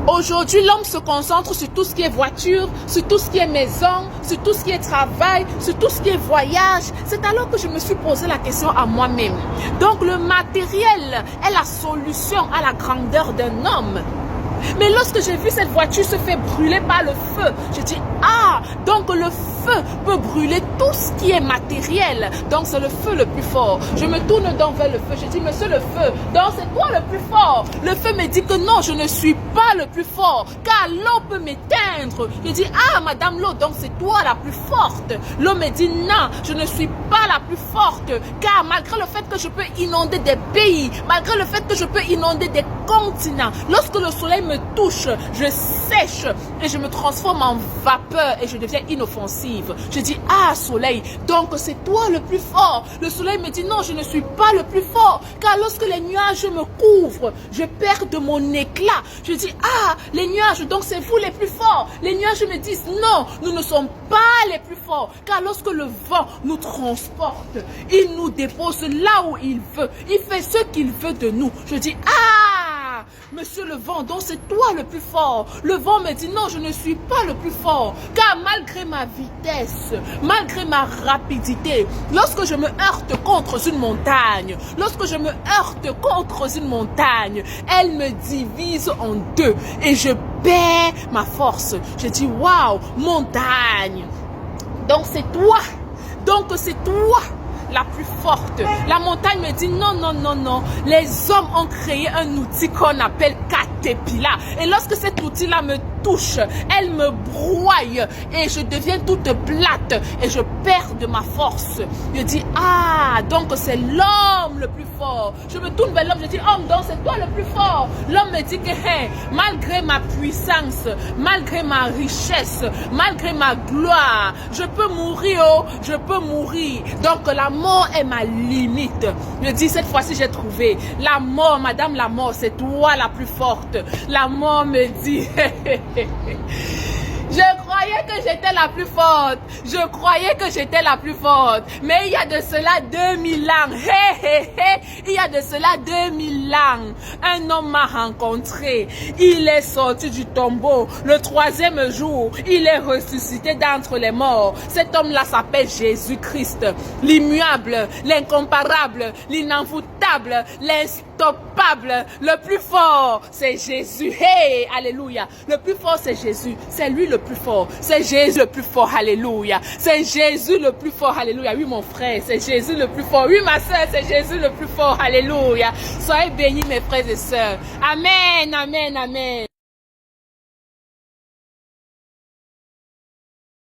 Aujourd'hui, l'homme se concentre sur tout ce qui est voiture, sur tout ce qui est maison, sur tout ce qui est travail, sur tout ce qui est voyage. C'est alors que je me suis posé la question à moi-même. Donc, le matériel est la solution à la grandeur d'un homme. Mais lorsque j'ai vu cette voiture se faire brûler par le feu, j'ai dit, ah, donc le feu peut brûler tout ce qui est matériel. Donc c'est le feu le plus fort. Je me tourne donc vers le feu. Je dis, monsieur le feu, donc c'est toi le plus fort. Le feu me dit que non, je ne suis pas le plus fort, car l'eau peut m'éteindre. Je dis, ah, madame l'eau, donc c'est toi la plus forte. L'eau me dit, non, je ne suis pas la plus forte, car malgré le fait que je peux inonder des pays, malgré le fait que je peux inonder des continents, lorsque le soleil me touche, je sèche et je me transforme en vapeur et je deviens inoffensive. Je dis, ah soleil, donc c'est toi le plus fort. Le soleil me dit, non, je ne suis pas le plus fort, car lorsque les nuages me couvrent, je perds de mon éclat. Je dis, ah, les nuages, donc c'est vous les plus forts. Les nuages me disent, non, nous ne sommes pas les plus forts, car lorsque le vent nous transporte, il nous dépose là où il veut. Il fait ce qu'il veut de nous. Je dis, ah, monsieur le vent, donc c'est toi le plus fort. Le vent me dit, non, je ne suis pas le plus fort, car malgré ma vitesse, malgré ma rapidité, lorsque je me heurte contre une montagne, lorsque je me heurte contre une montagne, elle me divise en deux et je perds ma force. Je dis, waouh, montagne, donc c'est toi, la plus forte. La montagne me dit non, non, non, non. Les hommes ont créé un outil qu'on appelle Caterpillar. Et lorsque cet outil-là me touche, elle me broye et je deviens toute plate et je perds de ma force. Je dis, ah, donc c'est l'homme le plus fort. Je me tourne vers l'homme, je dis, homme, donc c'est toi le plus fort. L'homme me dit que, hey, malgré ma puissance, malgré ma richesse, malgré ma gloire, je peux mourir, oh, je peux mourir. Donc la mort est ma limite. Je dis, cette fois-ci, j'ai trouvé. La mort, madame la mort, c'est toi la plus forte. La mort me dit, je croyais que j'étais la plus forte. Je croyais que j'étais la plus forte. Mais il y a de cela 2000 ans. Il y a de cela 2000 ans. Un homme m'a rencontré. Il est sorti du tombeau. Le troisième jour, il est ressuscité d'entre les morts. Cet homme-là s'appelle Jésus-Christ. L'immuable, l'incomparable, l'inenvoûtable, l'instoppable. Le plus fort, c'est Jésus. Hey, alléluia. Le plus fort, c'est Jésus. C'est lui le plus fort. C'est Jésus le plus fort. Alléluia. C'est Jésus le plus fort. Alléluia. Oui, mon frère, c'est Jésus le plus fort. Oui, ma soeur, c'est Jésus le plus fort. Alléluia. Soyez bénis, mes frères et sœurs. Amen, amen, amen.